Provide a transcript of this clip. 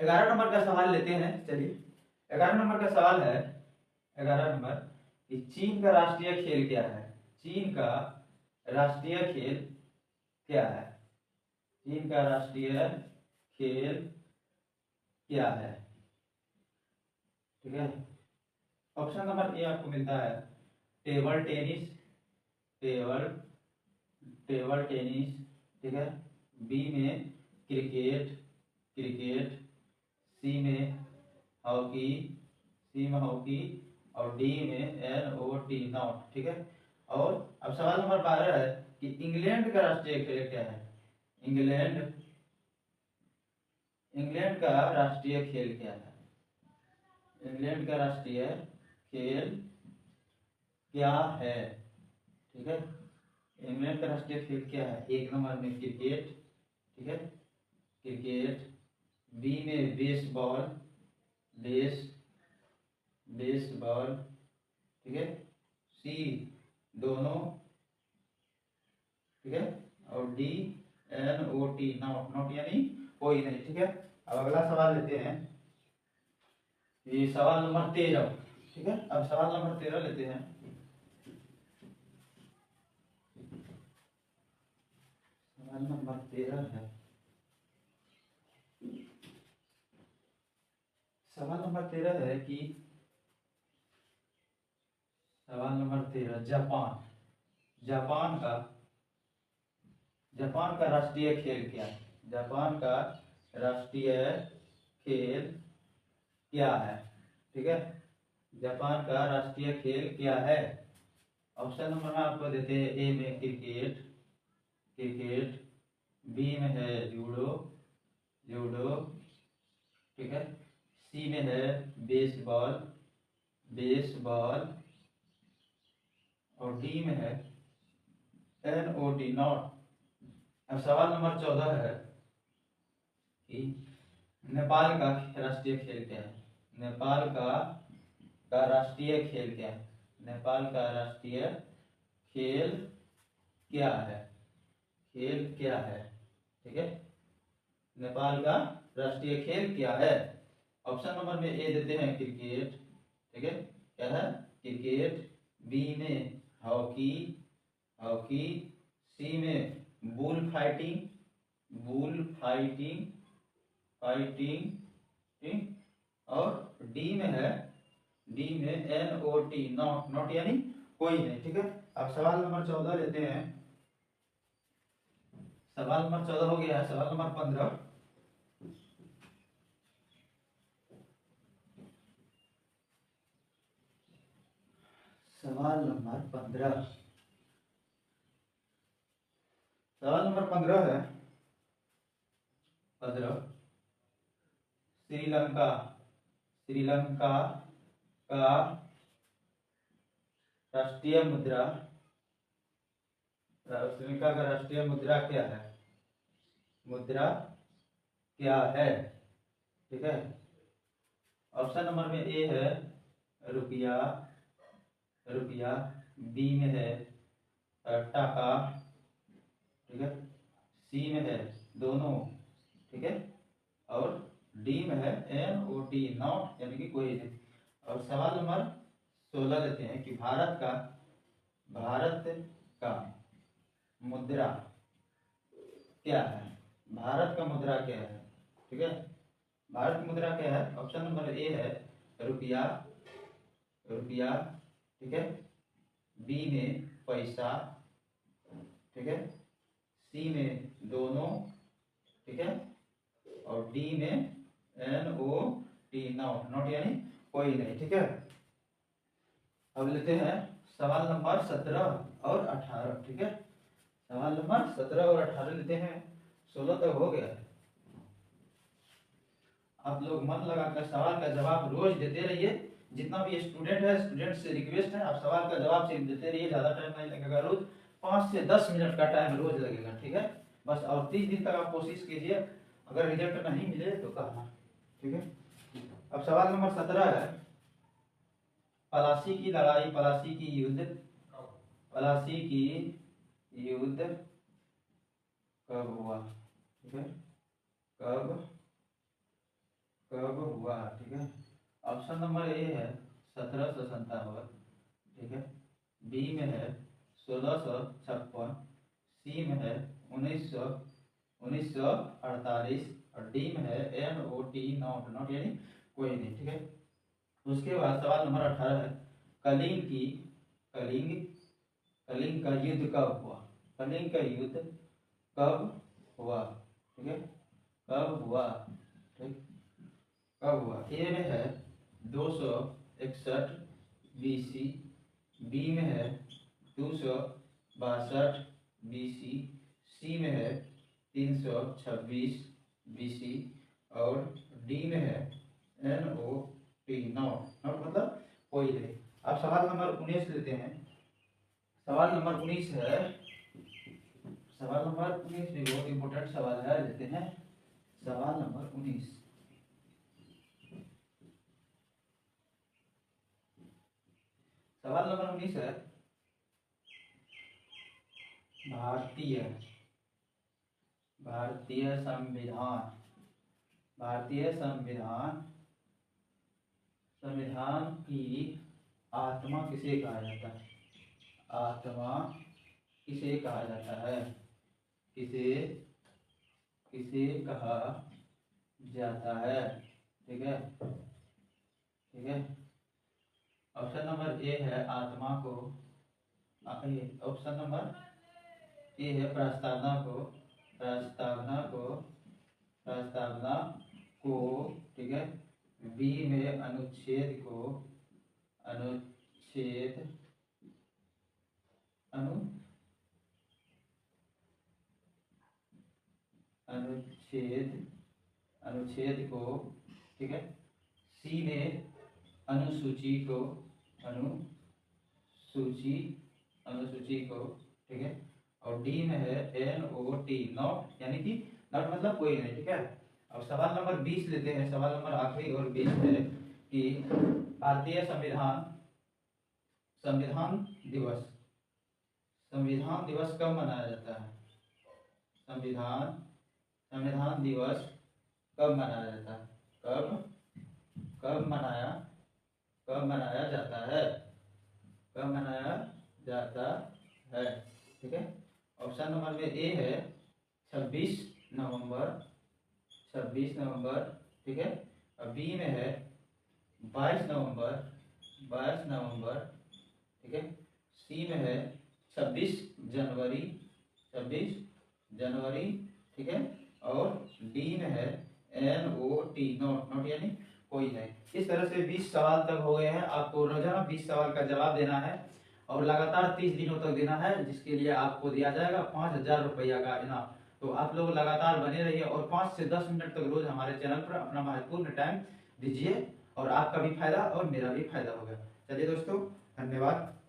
11 number का सवाल लेते हैं। चलिए 11 नंबर का सवाल है। 11 नंबर कि चीन का राष्ट्रीय खेल क्या है? चीन का राष्ट्रीय खेल क्या है? चीन का राष्ट्रीय खेल क्या है? ठीक है। ऑप्शन नंबर ए आपको मिलता है table tennis, table table tennis, ठीक है। बी में क्रिकेट, क्रिकेट। सी में हॉकी, सी में हॉकी। और डी में NOT नॉट, ठीक है। और अब सवाल नंबर 12 है कि इंग्लैंड का राष्ट्रीय खेल क्या है? इंग्लैंड इंग्लैंड का राष्ट्रीय खेल क्या है? इंग्लैंड का राष्ट्रीय खेल क्या है? ठीक है। इंग्लैंड का राष्ट्रीय खेल क्या है? एक नंबर में क्रिकेट, ठीक है, क्रिकेट। बी में बेसबॉल, बेसबॉल, ठीक है। सी दोनों, ठीक है। और डी NOT नॉट, नॉट यानी कोई नहीं, ठीक है। अब अगला सवाल लेते हैं, ये सवाल नंबर 13, ठीक है। अब सवाल नंबर 13 लेते हैं। सवाल नंबर 13 है, सवाल नंबर 13 है कि सवाल नंबर 13 जापान, जापान का जापान का राष्ट्रीय खेल क्या है? जापान का राष्ट्रीय खेल क्या है? ठीक है। जापान का राष्ट्रीय खेल क्या है? ऑप्शन नंबर में आपको देते हैं ए में क्रिकेट, क्रिकेट। बी में है जूडो, जूडो, ठीक है। सी में है बेसबॉल, बेसबॉल। और डी में है NOT नॉट। अब सवाल नंबर 14 है कि नेपाल का राष्ट्रीय खेल क्या है? नेपाल का राष्ट्रीय खेल क्या है? नेपाल का राष्ट्रीय खेल क्या है? खेल क्या है? ठीक है। नेपाल का राष्ट्रीय खेल क्या है? ऑप्शन नंबर में ए देते हैं क्रिकेट, ठीक है, क्या है? क्रिकेट। बी में हॉकी, हॉकी। सी में bull fighting, bull fighting, fighting, ठीक। और डी में है, डी में NOT नॉट, नॉट यानी कोई नहीं, ठीक है। अब सवाल नंबर 14 लेते हैं। सवाल नंबर 14 हो गया है। सवाल नंबर 15, सवाल नंबर 15, सवाल नंबर 15 है 15। श्रीलंका, श्रीलंका का राष्ट्रीय मुद्रा, श्रीलंका का राष्ट्रीय मुद्रा क्या है? मुद्रा क्या है? ठीक है। ऑप्शन नंबर में ए है रुपया, रुपया। बी में है टाका, ठीक है। सी में है दोनों, ठीक है। और डी में है NOT नॉट यानी कि कोई नहीं। और सवाल नंबर 16 लेते हैं कि भारत का मुद्रा क्या है? भारत का मुद्रा क्या है? ठीक है। भारत की मुद्रा क्या है? ऑप्शन नंबर ए है रुपया, रुपया, ठीक है। बी में पैसा, ठीक है। सी में दोनों, ठीक है। और डी में NOT नॉट, नॉट यानी कोई नहीं, ठीक है। अब लेते हैं सवाल नंबर 17 और 18, ठीक है। सवाल नंबर 17 और 18 लेते हैं। 16 तक हो गया है। आप लोग मन लगाकर सवाल का जवाब रोज देते रहिए। जितना भी स्टूडेंट है, स्टूडेंट से रिक्वेस्ट है आप सवाल का जवाब सिर्फ देते रहिए, ज्यादा टाइम नहीं लगेगा। रोज 5 से 10 मिनट का टाइम रोज लगेगा, ठीक है। बस और 30 दिन तक आप कोशिश कीजिए। अगर रिजल्ट नहीं मिले तो कहना, ठीक है। अब सवाल नंबर 17 है पलासी की लड़ाई, पलासी की युद्ध, पलासी की युद्ध कब हुआ? ठीक है, कब हुआ, ठीक है। ऑप्शन नंबर ए है 1757, ठीक है। बी में है 1656, सी में है 1948 और डी में है NOT, नॉट, नॉट यानी कोई नहीं, ठीक है। उसके बाद सवाल नंबर 18 है कलिंग की कलिंग कलिंग का युद्ध कब हुआ? कलिंग का युद्ध कब हुआ, ठीक है, कब हुआ, ठीक, कब हुआ? ए में है 261 BC, बी में है 262 BC, सी में है 326 BC और डी में है NOT, नॉट, नॉट मतलब कोई नहीं। अब सवाल नंबर 19 लेते हैं। सवाल नंबर 19 है, सवाल नंबर 19 भी बहुत इंपॉर्टेंट सवाल है, लेते हैं सवाल नंबर 19। सवाल नंबर 19 है भारतीय संविधान, भारतीय संविधान की आत्मा किसे कहा जाता है? आत्मा किसे कहा जाता है? किसे कहा जाता है, ठीक है, ठीक है। ऑप्शन नंबर ए है आत्मा को, ऑप्शन नंबर ए है प्रस्तावना को, ठीक है। बी में अनुच्छेद को, अनुच्छेद को, ठीक है। सी में अनुसूची को, ठीक है। और डी में है NOT, नॉट यानी कि नॉट मतलब कोई नहीं, ठीक है। अब सवाल नंबर 20 लेते हैं। सवाल नंबर आखिरी और 20 है कि भारतीय संविधान दिवस कब मनाया जाता है? संविधान दिवस कब मनाया जाता है? कब मनाया जाता है, ठीक है। ऑप्शन नंबर में ए है 26 नवंबर, ठीक है। और बी में है 22 नवंबर, ठीक है। सी में है 26 जनवरी, ठीक है। और डी में है NOT, नॉट यानी कोई नहीं। इस तरह से 20 सवाल तक हो गए हैं। आपको रोजाना 20 सवाल का जवाब देना है और लगातार 30 दिनों तक देना है, जिसके लिए आपको दिया जाएगा 5000 रुपया का इनाम। तो आप लोग लगातार बने रहिए और 5 से 10 मिनट तक रोज हमारे चैनल पर अपना महत्वपूर्ण टाइम दीजिए और आपका भी फायदा और मेरा भी फायदा होगा। चलिए दोस्तों, धन्यवाद।